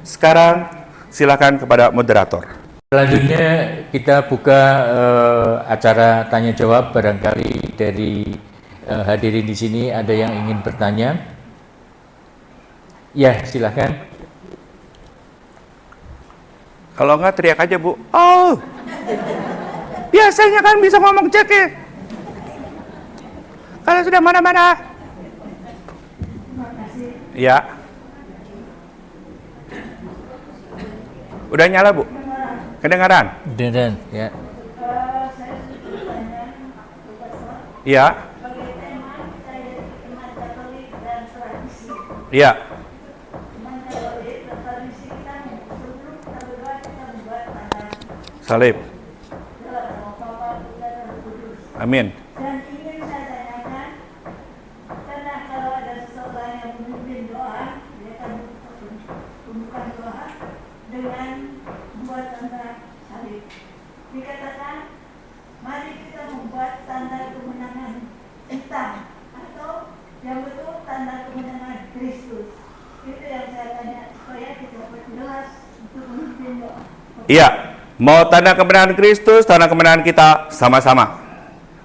Sekarang silakan kepada moderator. Selanjutnya kita buka acara tanya jawab. Barangkali dari hadirin di sini ada yang ingin bertanya. Ya, silakan. Kalau enggak teriak aja, Bu. Oh, biasanya kan bisa ngomong cek. Kalau sudah mana-mana. Ya. Udah nyala, Bu? Kedengaran? Dan ya. Iya. Iya. Salib. Amin. Dan ingin saya tanyakan, karena kalau ada seseorang yang memimpin doa, dia akan membuka doa dengan membuat tanda salib. Dikatakan, mari kita membuat tanda kemenangan hitam, atau yang betul tanda kemenangan Kristus. Itu yang saya tanya, supaya kita berjelas untuk memimpin doa. Iya. Mau tanda kemenangan Kristus, tanda kemenangan kita sama-sama.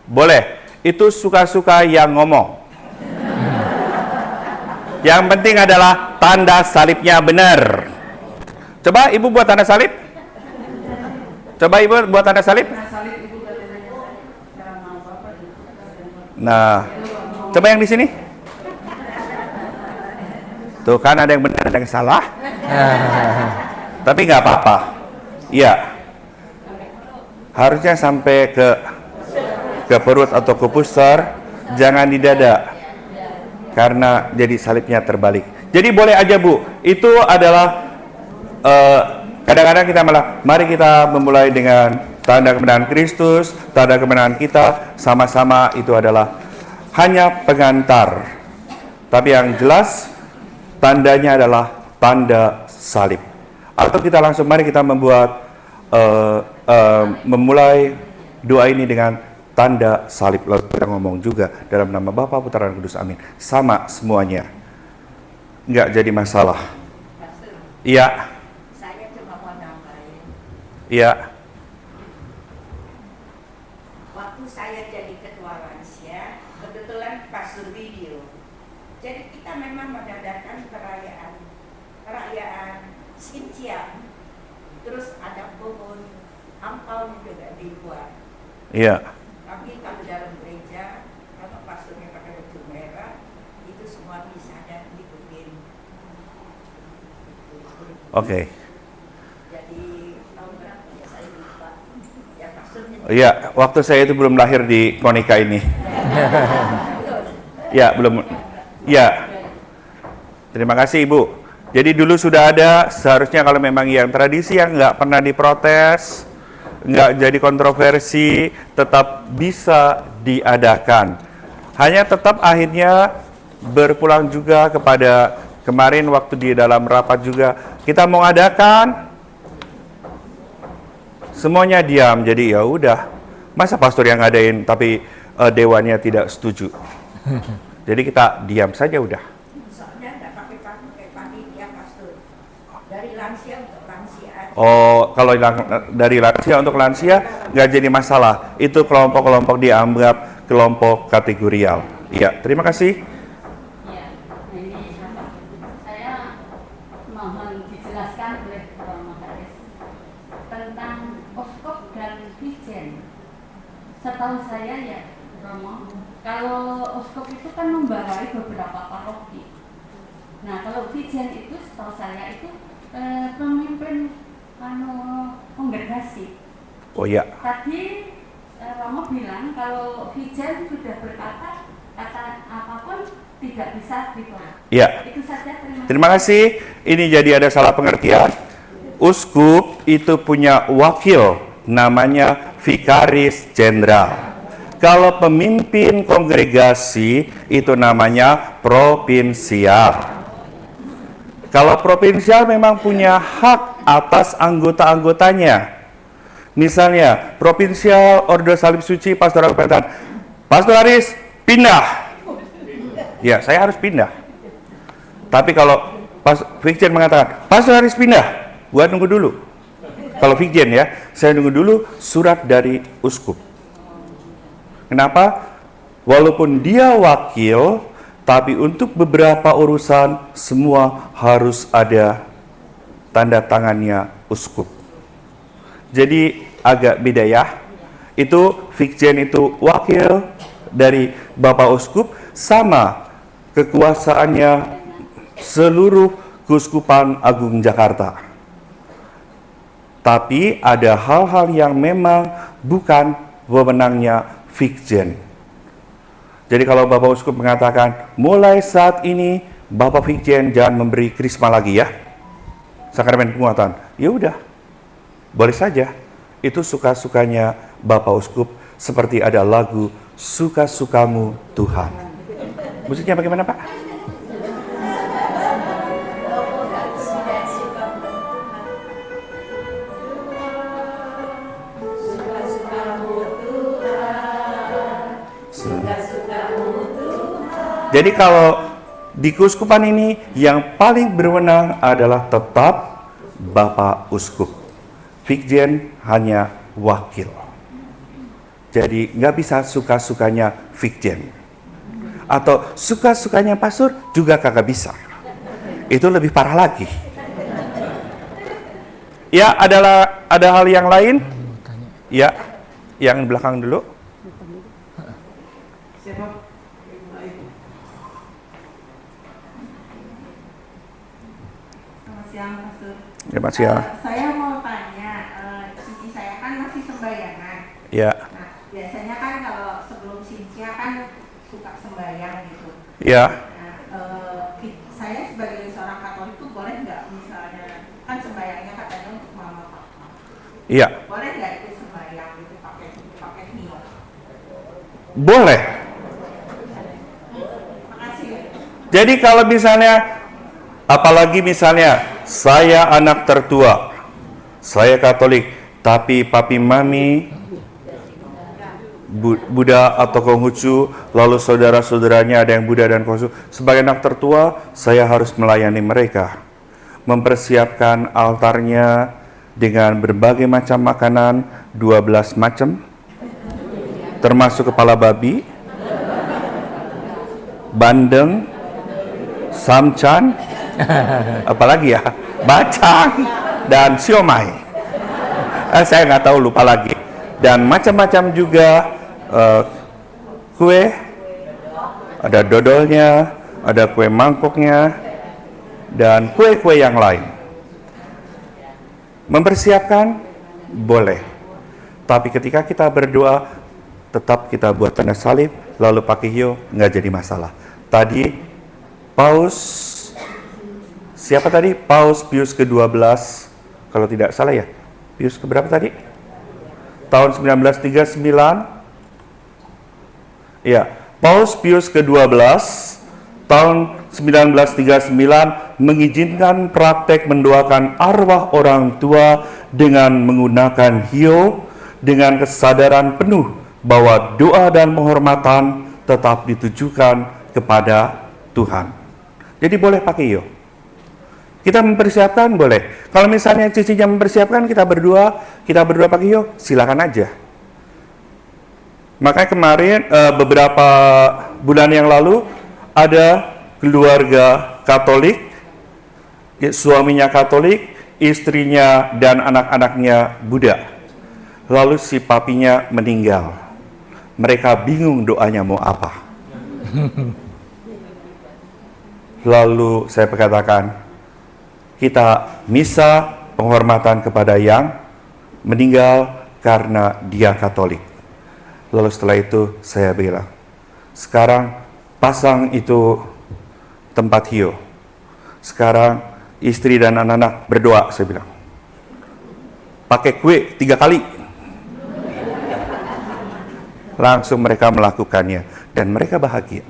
Boleh. Itu suka-suka yang ngomong. Yang penting adalah tanda salibnya benar. Coba Ibu buat tanda salib. Coba Ibu buat tanda salib. Nah, coba yang di sini. Tuh kan ada yang benar, ada yang salah. Tapi nggak apa-apa. Iya. Harusnya sampai ke perut atau ke pusar, jangan di dada. Karena jadi salibnya terbalik. Jadi boleh aja, Bu. Itu adalah kadang-kadang kita malah, mari kita memulai dengan tanda kemenangan Kristus, tanda kemenangan kita, sama-sama itu adalah hanya pengantar. Tapi yang jelas, tandanya adalah tanda salib. Atau kita langsung, mari kita membuat memulai doa ini dengan tanda salib. Lalu kita ngomong juga dalam nama Bapa, Putra dan Kudus, amin. Sama semuanya, nggak jadi masalah. Iya. Saya cuma mau nambahin. Iya. Waktu saya jadi ketua lansia, kebetulan Pastor Video. Jadi kita memang mengadakan perayaan Sintiam. Terus ada pohon ampau juga dibuat. Iya. Tapi kalau dalam gereja, kalau pastornya pakai baju merah, itu semua bisa dan diikutin. Oke. Jadi tahun berapa ya saya lupa. Ya pastornya. Iya, waktu saya itu belum lahir di Konica ini. Ya, belum. Ya. Terima kasih, Ibu. Jadi dulu sudah ada, seharusnya kalau memang yang tradisi yang nggak pernah diprotes, nggak jadi kontroversi, tetap bisa diadakan. Hanya tetap akhirnya berpulang juga kepada kemarin waktu di dalam rapat juga, kita mau adakan, semuanya diam, jadi ya udah. Masa pastor yang ngadain tapi dewannya tidak setuju. Jadi kita diam saja udah. Oh, kalau dari lansia untuk lansia nggak jadi masalah. Itu kelompok-kelompok dianggap kelompok kategorial. Iya, terima kasih. Ya, ini saya mohon dijelaskan oleh Mas Aris tentang oskop dan vijen. Setahu saya ya, Romo, kalau oskop itu kan membawai beberapa paroki. Nah, kalau vijen itu setahu saya itu pemimpin kongregasi. Oh iya. Tadi Romo bilang kalau vijen sudah berkata kata apapun tidak bisa ditolak. Iya. Itu saja. Terima kasih. Ini jadi ada salah pengertian. Uskup itu punya wakil, namanya vikaris jenderal. Kalau pemimpin kongregasi itu namanya provinsial. Kalau provinsial memang punya hak atas anggota-anggotanya. Misalnya, provinsial Ordo Salib Suci Pastoral Kepentan, Pastor Aris pindah. Ya, saya harus pindah. Tapi kalau Fikjen mengatakan, Pastor Haris pindah, gua nunggu dulu. Kalau Fikjen ya, saya nunggu dulu surat dari uskup. Kenapa? Walaupun dia wakil, tapi untuk beberapa urusan semua harus ada tanda tangannya uskup. Jadi agak beda ya. Itu Fikjen itu wakil dari Bapak Uskup, sama kekuasaannya seluruh Keuskupan Agung Jakarta. Tapi ada hal-hal yang memang bukan wewenangnya Fikjen. Jadi kalau Bapak Uskup mengatakan, mulai saat ini Bapak Fikjen jangan memberi krisma lagi ya, sakramen penguatan, ya udah, boleh saja. Itu suka-sukanya Bapak Uskup, seperti ada lagu Suka-Sukamu Tuhan. Musiknya bagaimana Pak? Jadi kalau di keuskupan ini yang paling berwenang adalah tetap Bapak Uskup. Fikjen hanya wakil. Jadi nggak bisa suka-sukanya Fikjen. Atau suka-sukanya pastor juga kagak bisa. Itu lebih parah lagi. Ya, ada hal yang lain? Ya, yang belakang dulu. Selamat siang. Saya mau tanya, cici saya kan masih sembayangan. Ya. Nah, biasanya kan kalau sebelum Sintia kan suka sembayang gitu. Ya. Nah, saya sebagai seorang Katolik itu boleh nggak misalnya, kan sembayangnya katanya untuk mama papa. Iya. Boleh nggak itu sembayang gitu pakai hio? Boleh. Makasih ya. Jadi kalau misalnya, apalagi misalnya saya anak tertua, saya Katolik, tapi papi mami Buddha atau Konghucu, lalu saudara-saudaranya ada yang Buddha dan Konghucu. Sebagai anak tertua, saya harus melayani mereka, mempersiapkan altarnya dengan berbagai macam makanan, 12 macam, termasuk kepala babi, bandeng, samcan, apalagi ya, bacang, dan siomay. Saya nggak tahu, lupa lagi. Dan macam-macam juga kue, ada dodolnya, ada kue mangkoknya, dan kue-kue yang lain. Mempersiapkan boleh, tapi ketika kita berdoa tetap kita buat tanda salib lalu pakai hio, nggak jadi masalah. Tadi Paus siapa tadi? Paus Pius ke-12 kalau tidak salah ya. Pius keberapa tadi? Tahun 1939. Ya, Paus Pius ke-12 tahun 1939 mengizinkan praktek mendoakan arwah orang tua dengan menggunakan hio dengan kesadaran penuh bahwa doa dan penghormatan tetap ditujukan kepada Tuhan. Jadi boleh pakai hio. Kita mempersiapkan boleh. Kalau misalnya cicinya mempersiapkan, kita berdua pakai hio, silakan aja. Makanya kemarin beberapa bulan yang lalu ada keluarga Katolik, suaminya Katolik, istrinya dan anak-anaknya Buddha. Lalu si papinya meninggal. Mereka bingung doanya mau apa. Lalu saya berkatakan, kita misa penghormatan kepada yang meninggal karena dia Katolik. Lalu setelah itu saya bilang, sekarang pasang itu tempat hio. Sekarang istri dan anak-anak berdoa, saya bilang. Pakai kue 3 kali. Langsung mereka melakukannya dan mereka bahagia.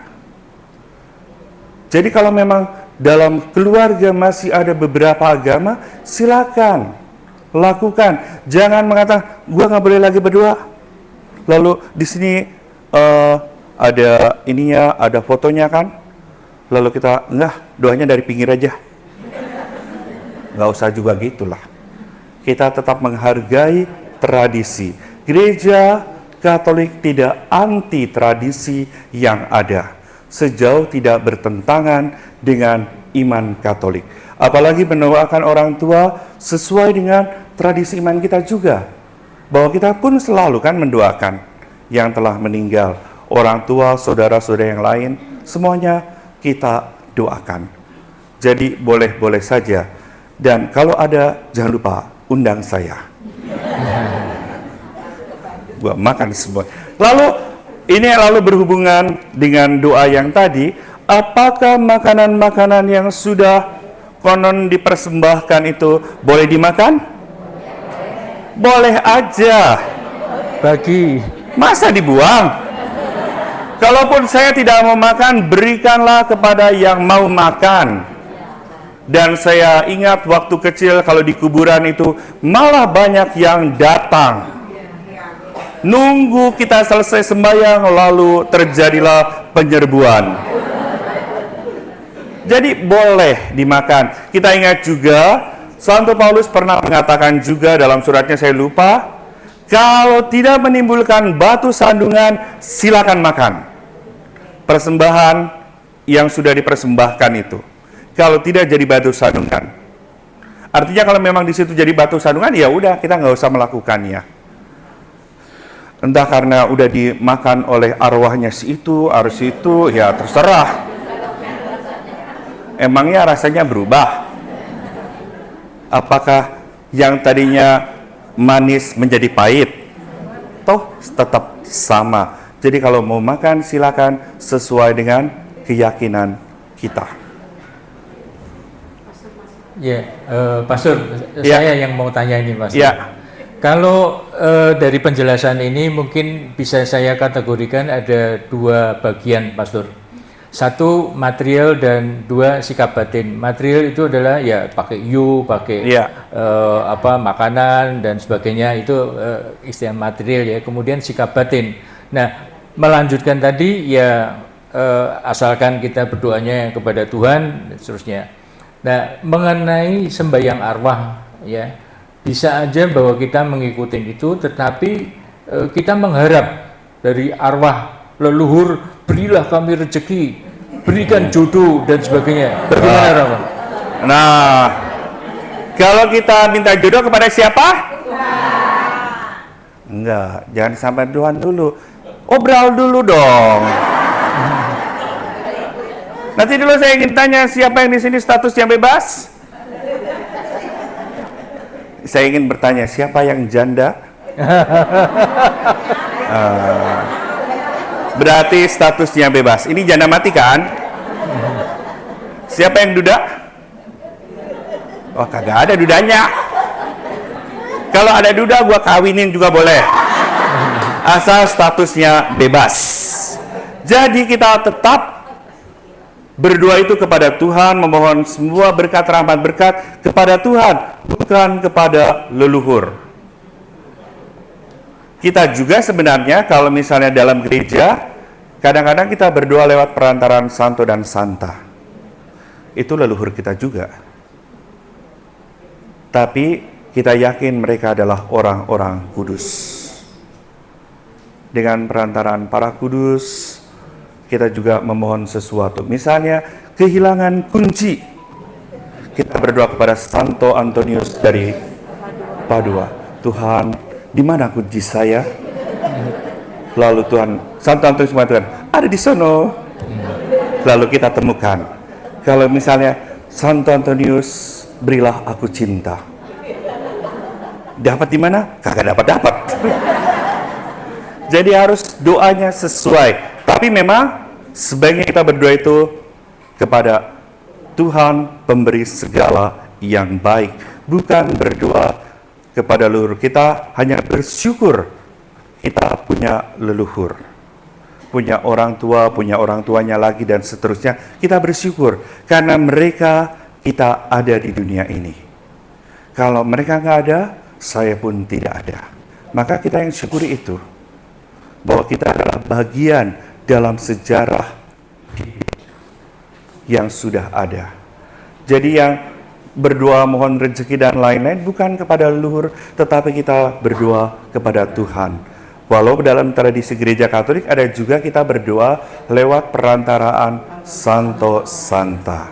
Jadi kalau memang dalam keluarga masih ada beberapa agama, silakan lakukan. Jangan mengatakan, gua nggak boleh lagi berdoa. Lalu di sini ada ininya, ada fotonya kan. Lalu kita, enggak, doanya dari pinggir aja. nggak usah juga gitulah. Kita tetap menghargai tradisi. Gereja Katolik tidak anti tradisi yang ada, sejauh tidak bertentangan dengan iman Katolik. Apalagi mendoakan orang tua sesuai dengan tradisi iman kita juga. Bahwa kita pun selalu kan mendoakan yang telah meninggal, orang tua, saudara-saudara yang lain, semuanya kita doakan. Jadi boleh-boleh saja. Dan kalau ada, jangan lupa undang saya. Gua makan semua. Lalu ini berhubungan dengan doa yang tadi. Apakah makanan-makanan yang sudah konon dipersembahkan itu boleh dimakan? Boleh aja. Bagi. Masa dibuang? Kalaupun saya tidak mau makan, berikanlah kepada yang mau makan. Dan saya ingat waktu kecil kalau di kuburan itu malah banyak yang datang. Nunggu kita selesai sembahyang, lalu terjadilah penyerbuan. Jadi boleh dimakan. Kita ingat juga, Santo Paulus pernah mengatakan juga dalam suratnya, saya lupa, kalau tidak menimbulkan batu sandungan, silakan makan. Persembahan yang sudah dipersembahkan itu. Kalau tidak jadi batu sandungan. Artinya kalau memang di situ jadi batu sandungan, ya udah kita nggak usah melakukannya. Entah karena udah dimakan oleh arwahnya si itu, ya terserah. Emangnya rasanya berubah? Apakah yang tadinya manis menjadi pahit? Toh tetap sama. Jadi kalau mau makan silakan sesuai dengan keyakinan kita. Ya, Pastor, Ya. saya yang mau tanya ini, Pastor. Ya. Kalau dari penjelasan ini mungkin bisa saya kategorikan ada dua bagian, Pastor. Satu material dan dua sikap batin. Material itu adalah ya pakai pakai makanan dan sebagainya, itu istilah material ya. Kemudian sikap batin. Nah, melanjutkan tadi ya asalkan kita berdoanya kepada Tuhan dan seterusnya. Nah, mengenai sembahyang arwah ya, bisa aja bahwa kita mengikuti itu, tetapi kita mengharap dari arwah leluhur, berilah kami rezeki, berikan jodoh dan sebagainya. Bagaimana, Rawan? Nah, kalau kita minta jodoh kepada siapa? Enggak, jangan sampai Tuhan dulu. Obrol dulu dong. Nanti dulu saya ingin tanya, siapa yang di sini statusnya bebas? Saya ingin bertanya, siapa yang janda? Berarti statusnya bebas. Ini janda mati kan? Siapa yang duda? Oh, kagak ada dudanya. Kalau ada duda, gua kawinin juga boleh. Asal statusnya bebas. Jadi kita tetap berdoa itu kepada Tuhan, memohon semua berkat, rahmat, berkat kepada Tuhan, bukan kepada leluhur. Kita juga sebenarnya kalau misalnya dalam gereja, kadang-kadang kita berdoa lewat perantaran santo dan santa. Itu leluhur kita juga. Tapi kita yakin mereka adalah orang-orang kudus. Dengan perantaran para kudus, kita juga memohon sesuatu. Misalnya kehilangan kunci. Kita berdoa kepada Santo Antonius dari Padua. Tuhan, di mana kunci saya? Lalu Tuhan, Santo Antonius mengatakan, ada di sono. Lalu kita temukan. Kalau misalnya Santo Antonius, berilah aku cinta. Dapat di mana? Kagak dapat. Jadi harus doanya sesuai. Tapi memang sebaiknya kita berdoa itu kepada Tuhan pemberi segala yang baik. Bukan berdoa kepada leluhur. Kita hanya bersyukur kita punya leluhur. Punya orang tua, punya orang tuanya lagi dan seterusnya. Kita bersyukur karena mereka kita ada di dunia ini. Kalau mereka nggak ada, saya pun tidak ada. Maka kita yang syukuri itu. Bahwa kita adalah bagian dalam sejarah yang sudah ada. Jadi yang berdoa mohon rezeki dan lain-lain bukan kepada leluhur, tetapi kita berdoa kepada Tuhan. Walau dalam tradisi gereja Katolik ada juga kita berdoa lewat perantaraan Santo Santa.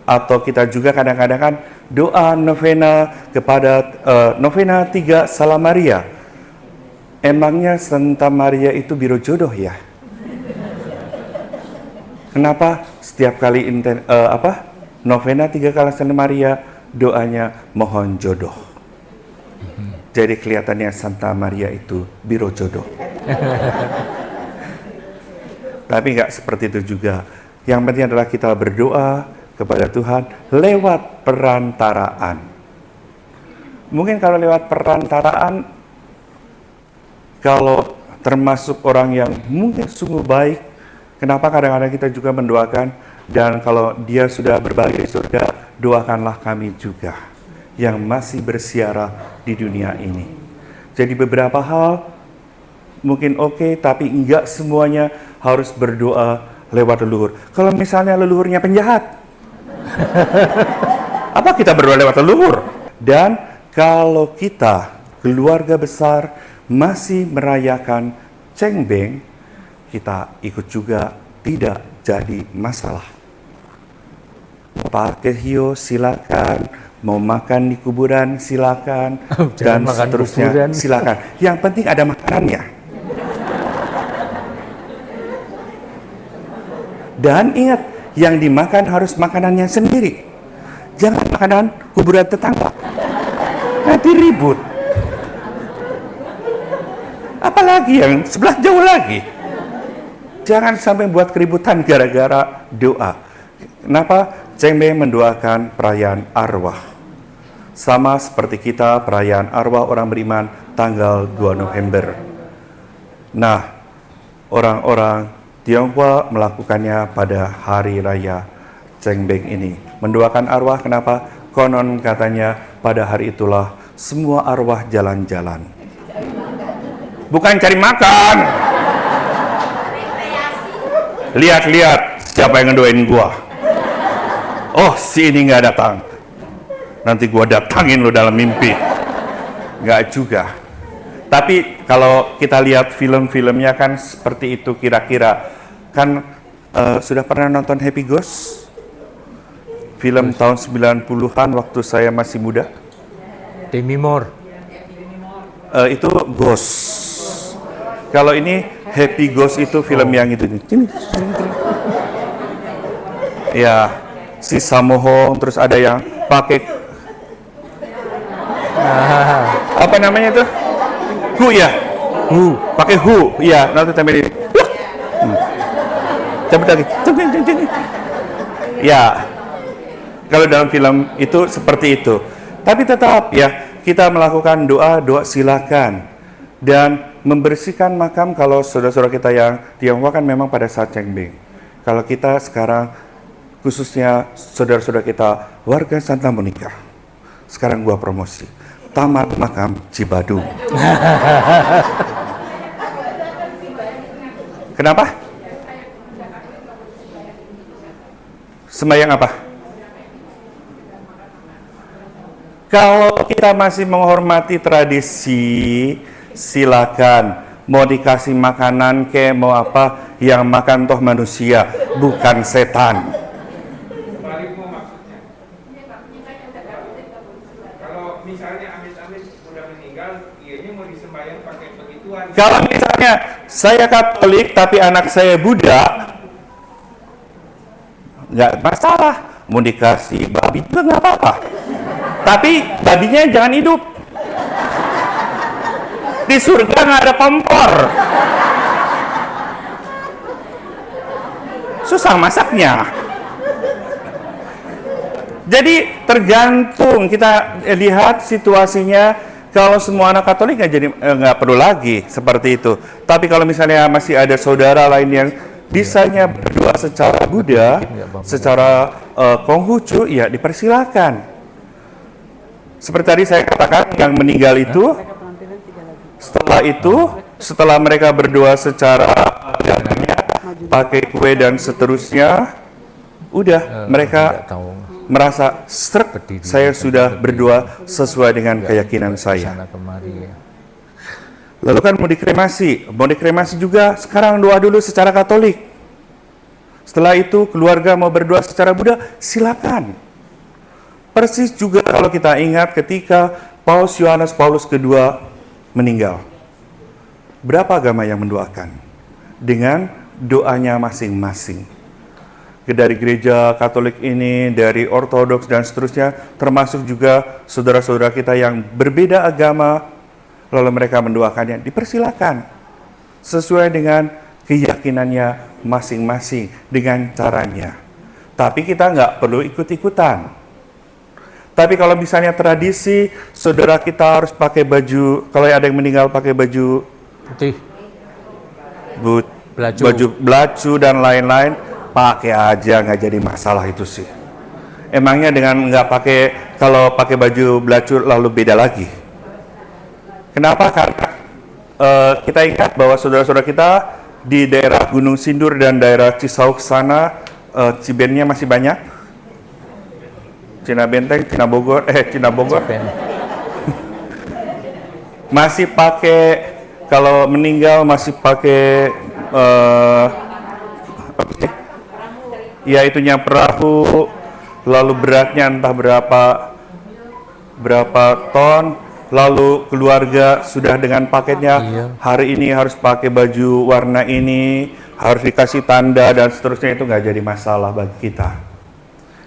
Atau kita juga kadang-kadang kan doa novena kepada novena 3 Salam Maria. Emangnya Santa Maria itu biro jodoh ya? Kenapa setiap kali novena 3 kali Santa Maria doanya mohon jodoh? Jadi kelihatannya Santa Maria itu biro jodoh. Tapi nggak seperti itu juga. Yang penting adalah kita berdoa kepada Tuhan lewat perantaraan. Mungkin kalau lewat perantaraan, kalau termasuk orang yang mungkin sungguh baik, kenapa kadang-kadang kita juga mendoakan, dan kalau dia sudah berbalik di surga, doakanlah kami juga yang masih bersiara di dunia ini. Jadi beberapa hal mungkin oke, tapi enggak semuanya harus berdoa lewat leluhur. Kalau misalnya leluhurnya penjahat, apa kita berdoa lewat leluhur? Dan kalau kita keluarga besar masih merayakan cengbeng, kita ikut juga, tidak jadi masalah. Pak Kehio silakan, mau makan di kuburan silakan, dan seterusnya kuburan. Silakan. Yang penting ada makanannya. Dan ingat, yang dimakan harus makanannya sendiri. Jangan makanan kuburan tetangga. Nanti ribut. Apalagi yang sebelah jauh lagi. Jangan sampai buat keributan gara-gara doa. Kenapa? Cengbeng mendoakan perayaan arwah. Sama seperti kita perayaan arwah orang beriman tanggal 2 November. Nah, orang-orang Tionghoa melakukannya pada hari raya Cengbeng ini. Mendoakan arwah, kenapa? Konon katanya pada hari itulah semua arwah jalan-jalan. Bukan cari makan. Lihat-lihat siapa yang ngedoain gua. Oh, si ini nggak datang. Nanti gua datangin lo dalam mimpi. Nggak juga. Tapi kalau kita lihat film-filmnya kan seperti itu kira-kira. Kan sudah pernah nonton Happy Ghost? Film tahun 90-an waktu saya masih muda. Demi Moore. Itu Ghost. Kalau ini Happy Ghost itu film yang itu. Ya, si Sammo, terus ada yang pakai apa namanya itu? Hu ya? Hu. Pakai hu. Iya, nanti tempel ini. Cabut lagi. Ya. Kalau dalam film itu seperti itu. Tapi tetap ya, kita melakukan doa silakan. Dan membersihkan makam kalau saudara-saudara kita yang Tionghoa kan memang pada saat Cengbeng. Kalau kita sekarang, khususnya saudara-saudara kita warga Santa Monica, sekarang gua promosi Taman Makam Cibadung. Kenapa? Sembahyang apa? Kalau kita masih menghormati tradisi, silakan. Mau dikasih makanan ke, mau apa, yang makan toh manusia, bukan setan. Kalau misalnya amit-amit udah meninggal, ianya mau disembahyang pakai begituan. Kalau misalnya saya Katolik tapi anak saya Buddha, nggak masalah. Mau dikasih babi juga nggak apa-apa. Tapi babinya jangan hidup. Di surga nggak ada kompor. Susah masaknya. Jadi tergantung, kita lihat situasinya. Kalau semua anak Katolik nggak perlu lagi seperti itu. Tapi kalau misalnya masih ada saudara lain yang bisanya berdoa secara Buddha, secara Konghucu, ya dipersilakan. Seperti tadi saya katakan, yang meninggal itu, setelah mereka berdoa secara pakai kue dan seterusnya, udah mereka merasa srek, Berdiri, saya sudah berdoa sesuai dengan keyakinan saya. Sana kemari ya. Lalu kan mau dikremasi juga, sekarang doa dulu secara Katolik. Setelah itu keluarga mau berdoa secara Buddha, silakan. Persis juga kalau kita ingat ketika Paus Yohanes Paulus II meninggal. Berapa agama yang mendoakan? Dengan doanya masing-masing. Dari gereja Katolik ini, dari Ortodoks dan seterusnya, termasuk juga saudara-saudara kita yang berbeda agama, lalu mereka mendoakannya, dipersilakan. Sesuai dengan keyakinannya masing-masing, dengan caranya. Tapi kita nggak perlu ikut-ikutan. Tapi kalau misalnya tradisi, saudara kita harus pakai baju, kalau ada yang meninggal pakai baju Putih. Belacu. baju belacu dan lain-lain, pakai aja, nggak jadi masalah itu sih. Emangnya dengan nggak pakai, kalau pakai baju belacu lalu beda lagi? Kenapa? Karena kita ingat bahwa saudara-saudara kita di daerah Gunung Sindur dan daerah Cisauk sana, Cibennya masih banyak. Cina Benteng, Cina Bogor, masih pakai, kalau meninggal masih pakai ya itunya perahu, lalu beratnya entah berapa ton, lalu keluarga sudah dengan paketnya, hari ini harus pakai baju warna ini, harus dikasih tanda dan seterusnya. Itu nggak jadi masalah bagi kita.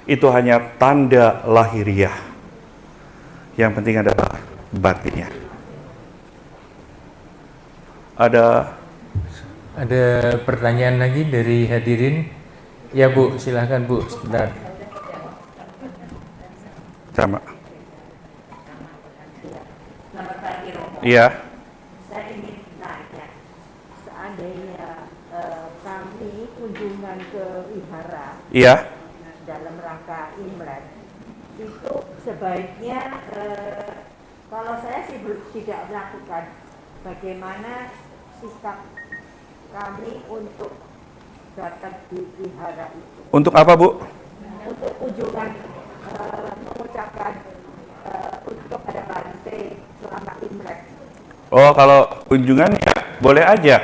Itu hanya tanda lahiriah. Yang penting adalah batinnya. Ada pertanyaan lagi dari hadirin? Ya Bu, silahkan Bu, sebentar. sama. Iya. Saya ingin tanya, seandainya kami kunjungan ke wihara Iya. dalam rangka Imlek, itu sebaiknya kalau saya sih tidak melakukan, bagaimana sikap kami untuk datang di wihara itu? Untuk apa, Bu? Untuk kunjungan mengucapkan untuk ada Bante selama Imlek. Oh, kalau kunjungan ya boleh aja.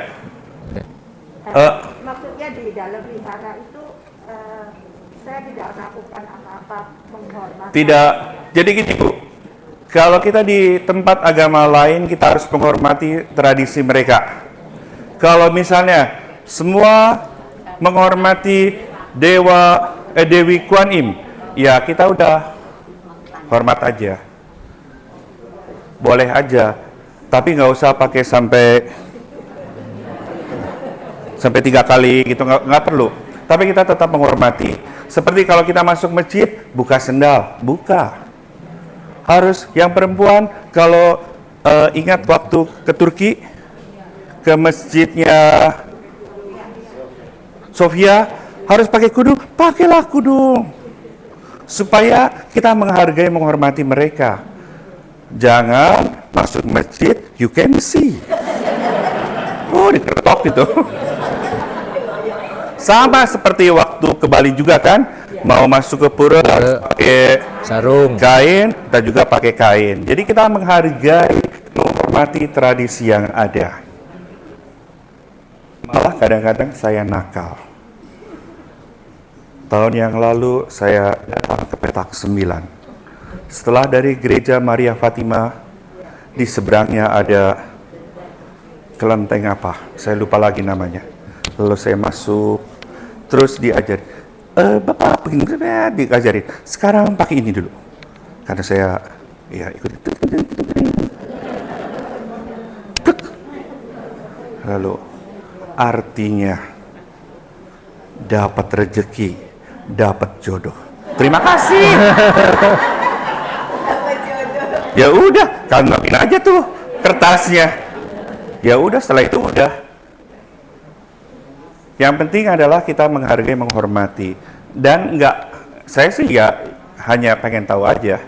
Maksudnya di dalam wihara itu saya tidak melakukan apa-apa menghormati. Tidak. Jadi gini, Bu. Kalau kita di tempat agama lain, kita harus menghormati tradisi mereka. Kalau misalnya semua menghormati Dewi Kuan Im, ya kita udah hormat aja. Boleh aja. Tapi nggak usah pakai sampai 3 kali gitu, nggak perlu. Tapi kita tetap menghormati. Seperti kalau kita masuk masjid, buka sendal, buka. Harus yang perempuan, kalau ingat waktu ke Turki, ke masjidnya Sofia, harus pakai kudung, pakailah kudung. Supaya kita menghargai, menghormati mereka. Jangan masuk masjid, you can see. Oh, diketok gitu. Sama seperti waktu ke Bali juga kan, mau masuk ke pura harus pakai sarung, kain, kita juga pakai kain. Jadi kita menghargai, menghormati tradisi yang ada. Malah kadang-kadang saya nakal. Tahun yang lalu saya datang ke Petak 9. Setelah dari gereja Maria Fatima, di seberangnya ada kelenteng apa, saya lupa lagi namanya. Lalu saya masuk, terus diajar, Bapak begini, diajarin, sekarang pakai ini dulu. Karena saya, ya ikut. Lalu artinya dapat rezeki, dapat jodoh. Terima kasih. Ya udah, kangenin aja tuh kertasnya. Ya udah, setelah itu udah. Yang penting adalah kita menghargai, menghormati. Dan saya sih ya hanya pengen tahu aja.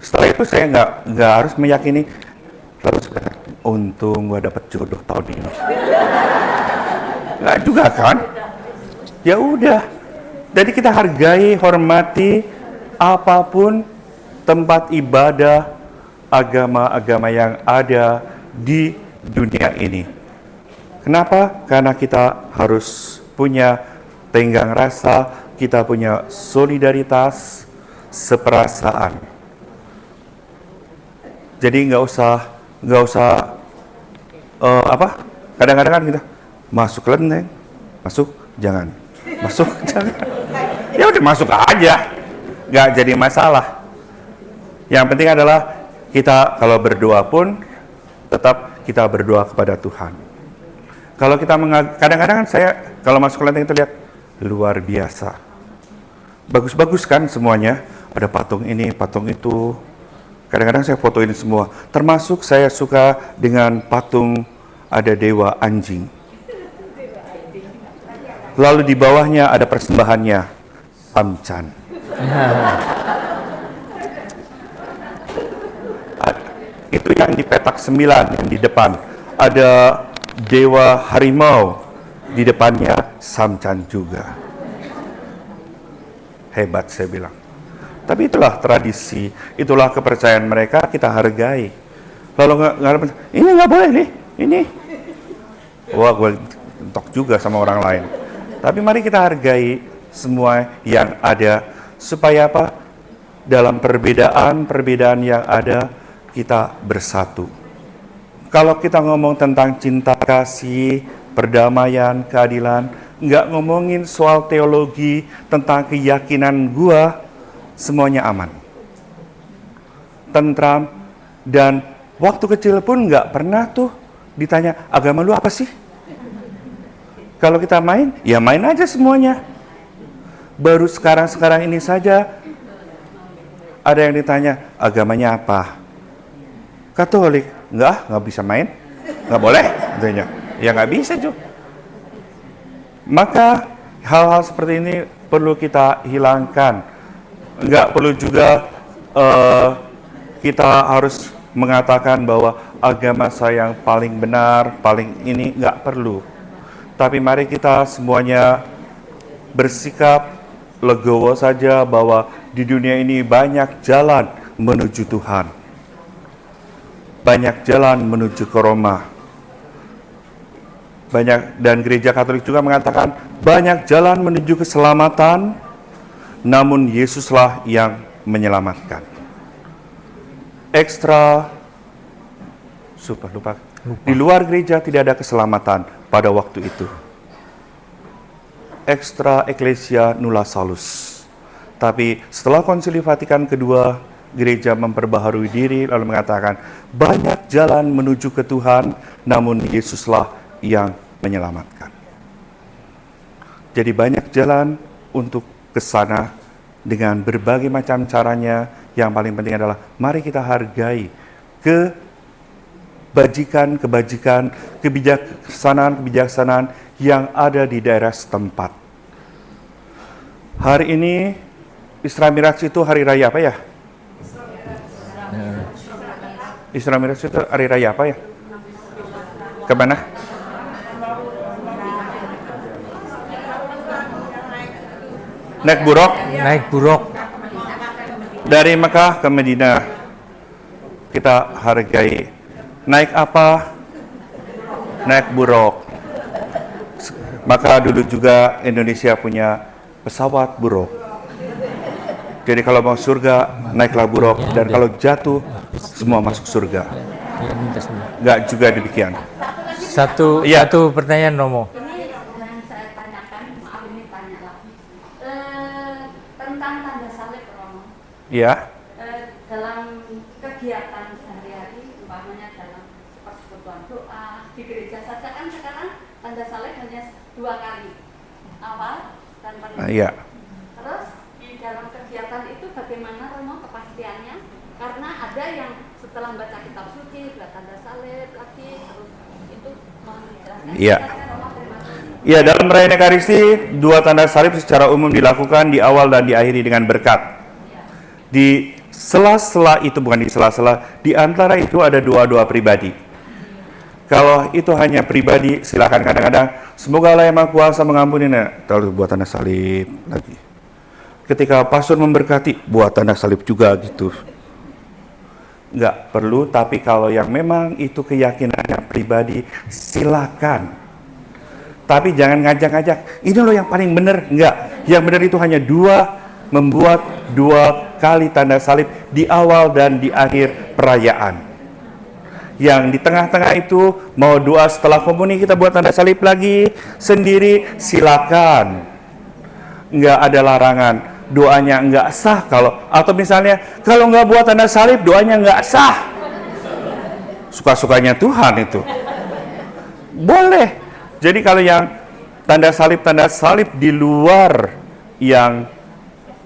Setelah itu saya nggak harus meyakini. Lalu sebenarnya, untung gua dapat jodoh tahun ini. Nggak juga kan? Ya udah, Jadi kita hargai, hormati apapun tempat ibadah agama-agama yang ada di dunia ini. Kenapa? Karena kita harus punya tenggang rasa, kita punya solidaritas, seperasaan. Jadi nggak usah kadang-kadang kan kita masuk kelenteng, masuk jangan, masuk jangan. Ya udah masuk aja, nggak jadi masalah. Yang penting adalah kita kalau berdoa pun tetap kita berdoa kepada Tuhan. Kalau kita kadang-kadang kan saya kalau masuk kelenteng itu lihat luar biasa, bagus-bagus kan semuanya, ada patung ini, patung itu. Kadang-kadang saya fotoin semua. Termasuk saya suka dengan patung ada dewa anjing. Lalu di bawahnya ada persembahannya Samchan. Itu yang di petak 9 yang di depan. Ada dewa harimau, di depannya Samchan juga. Hebat saya bilang. Tapi itulah tradisi, itulah kepercayaan mereka, kita hargai. Lalu ini nggak boleh nih, ini. Wah, gue entok juga sama orang lain. Tapi mari kita hargai semua yang ada, supaya apa? Dalam perbedaan yang ada, kita bersatu. Kalau kita ngomong tentang cinta kasih, perdamaian, keadilan, nggak ngomongin soal teologi, tentang keyakinan gua, semuanya aman, tentram, dan waktu kecil pun nggak pernah tuh ditanya, agama lu apa sih? Kalau kita main, ya main aja semuanya. Baru sekarang ini saja ada yang ditanya, agamanya apa? Katolik. Nggak bisa main, nggak boleh, katanya. Ya nggak bisa juga. Maka hal-hal seperti ini perlu kita hilangkan. Nggak perlu juga kita harus mengatakan bahwa agama saya yang paling benar, paling ini, nggak perlu. Tapi mari kita semuanya bersikap legowo saja bahwa di dunia ini banyak jalan menuju Tuhan. Banyak jalan menuju ke Roma. Dan gereja Katolik juga mengatakan banyak jalan menuju keselamatan, namun Yesuslah yang menyelamatkan. Lupa. Di luar gereja tidak ada keselamatan pada waktu itu. Extra ecclesia nulla salus. Tapi setelah Konsili Vatikan kedua, gereja memperbaharui diri lalu mengatakan banyak jalan menuju ke Tuhan, namun Yesuslah yang menyelamatkan. Jadi banyak jalan untuk ke sana dengan berbagai macam caranya. Yang paling penting adalah mari kita hargai kebajikan, kebijaksanaan yang ada di daerah setempat. Hari ini Isra Miraj itu hari raya apa ya? Isra Miraj itu hari raya apa ya? Kemana? Naik buruk. Dari Mekah ke Madinah. Kita hargai. Naik apa? Naik buruk. Maka dulu juga Indonesia punya pesawat buruk. Jadi kalau mau surga, naiklah buruk. Dan kalau jatuh, semua masuk surga. Enggak juga demikian. Satu pertanyaan, Romo. Ini yang saya tanyakan, maaf ini tanya lagi. Tentang tanda salib, Romo. Iya. Dalam kegiatan sehari-hari, umpamanya dalam persekutuan doa, di gereja saja kan sekarang tanda salib hanya 2 kali. Awal dan penutup. Iya. Terus di dalam kegiatan itu bagaimana, Romo, kepastiannya? Karena ada yang setelah baca kitab suci, buat tanda salib lagi, terus itu menjelaskan. Iya. Romo, terima kasih. Ya, dalam merayakan Ekaristi, 2 tanda salib secara umum dilakukan di awal dan diakhiri dengan berkat. Di sela-sela itu, bukan di sela-sela, di antara itu ada doa-doa pribadi. Kalau itu hanya pribadi, silakan. Kadang-kadang, semoga Allah yang Maha Kuasa mengampuni, terlalu buat tanda salib lagi. ketika pastor memberkati, buat tanda salib juga gitu. Nggak perlu, tapi kalau yang memang itu keyakinannya pribadi, silakan. Tapi jangan ngajak-ngajak, ini loh yang paling benar. Enggak, yang benar itu hanya membuat 2 kali tanda salib di awal dan di akhir perayaan. Yang di tengah-tengah itu mau doa setelah komuni kita buat tanda salib lagi sendiri, silakan. Enggak ada larangan. Doanya enggak sah atau misalnya kalau enggak buat tanda salib doanya enggak sah. Suka-sukanya Tuhan itu. Boleh. Jadi kalau yang tanda salib di luar yang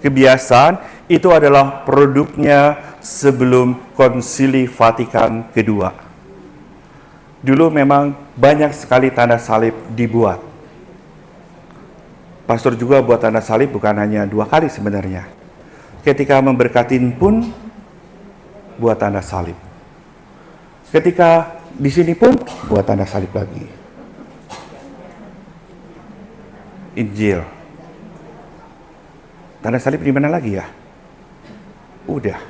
kebiasaan itu adalah produknya sebelum Konsili Vatikan kedua. Dulu memang banyak sekali tanda salib dibuat. Pastor juga buat tanda salib bukan hanya 2 kali sebenarnya. Ketika memberkatin pun buat tanda salib. Ketika di sini pun buat tanda salib lagi. Injil. Tanda salib di mana lagi ya? Udah.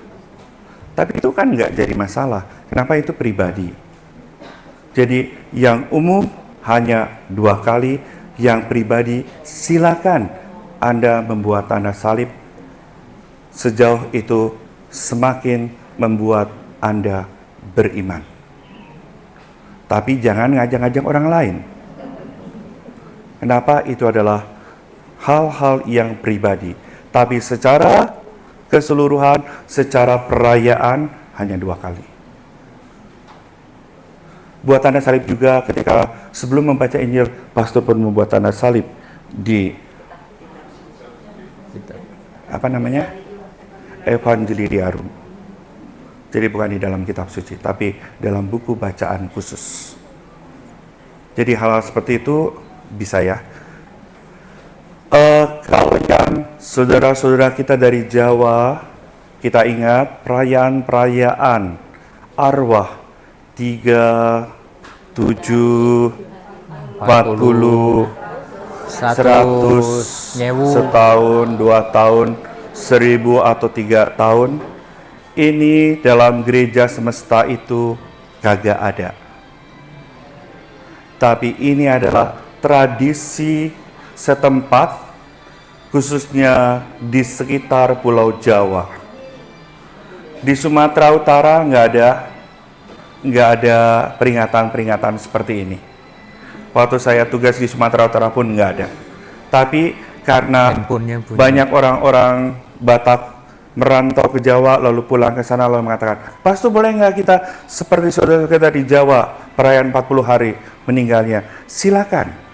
Tapi itu kan nggak jadi masalah. Kenapa itu pribadi? Jadi yang umum hanya 2 kali, yang pribadi silakan Anda membuat tanda salib sejauh itu semakin membuat Anda beriman. Tapi jangan ngajak-ngajak orang lain. Kenapa? Itu adalah hal-hal yang pribadi. Tapi secara keseluruhan, secara perayaan hanya 2 kali. Buat tanda salib juga ketika sebelum membaca Injil, pastor pun membuat tanda salib di Evangeliarum. Jadi bukan di dalam kitab suci, tapi dalam buku bacaan khusus. Jadi hal-hal seperti itu bisa ya. Kalau yang saudara-saudara kita dari Jawa, kita ingat perayaan arwah 3, 7, 40, 100, setahun, 2 tahun, 1000 atau 3 tahun. Ini dalam gereja semesta itu kagak ada. Tapi ini adalah tradisi setempat, khususnya di sekitar Pulau Jawa. Di Sumatera Utara nggak ada peringatan-peringatan seperti ini. Waktu saya tugas di Sumatera Utara pun nggak ada. Tapi karena banyak orang-orang Batak merantau ke Jawa lalu pulang ke sana lalu mengatakan, "Pastor, boleh nggak kita seperti saudara kita di Jawa perayaan 40 hari meninggalnya?" Silakan.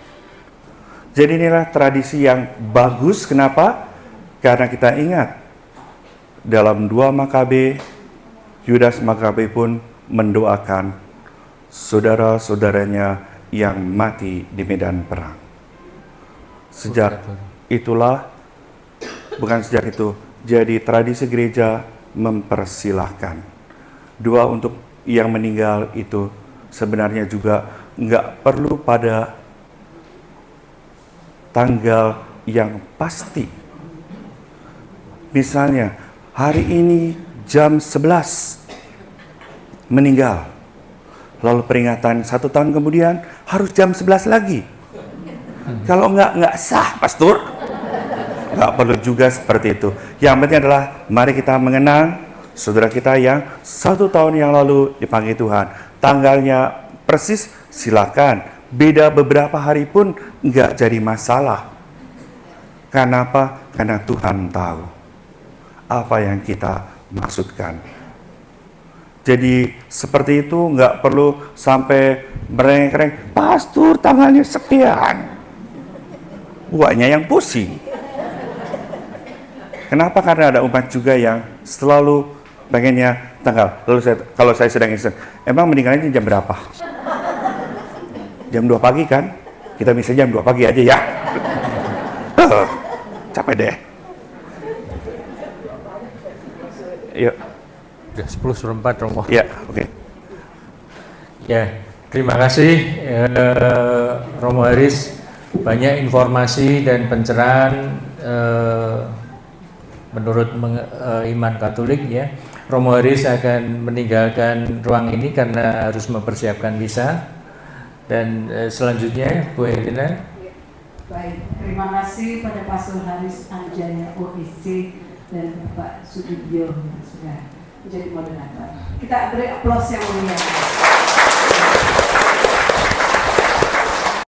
Jadi inilah tradisi yang bagus. Kenapa? Karena kita ingat dalam 2 Makabe, Yudas Makabe pun mendoakan saudara-saudaranya yang mati di medan perang. Sejak itulah, bukan sejak itu, jadi tradisi gereja mempersilahkan. Doa untuk yang meninggal itu sebenarnya juga nggak perlu pada tanggal yang pasti. Misalnya, hari ini jam 11 meninggal. Lalu peringatan 1 tahun kemudian harus jam 11 lagi. Kalau nggak sah, pastor. Nggak perlu juga seperti itu. Yang penting adalah mari kita mengenang saudara kita yang 1 tahun yang lalu dipanggil Tuhan. Tanggalnya persis silakan. Beda beberapa hari pun nggak jadi masalah. Kenapa? Karena Tuhan tahu apa yang kita maksudkan. Jadi seperti itu nggak perlu sampai merengek-rengek, "Pastor, tanggalnya sekian." Buahnya yang pusing. Kenapa? Karena ada umat juga yang selalu pengennya tanggal. Lalu kalau saya sedang iseng, emang meninggalnya jam berapa? Jam 2 pagi kan? Kita bisa jam 2 pagi aja ya. Capek deh. Yuk. Udah 10:04 Romo. Ya, oke. Ya, terima kasih Romo Haris. Banyak informasi dan pencerahan menurut iman Katolik ya, Romo Haris akan meninggalkan ruang ini karena harus mempersiapkan misa. Dan selanjutnya Bu Elina. Baik, terima kasih pada Pastor Haris Anjaya OSC dan Bapak Sudibyo yang sudah menjadi moderator. Kita beri aplaus yang mulia.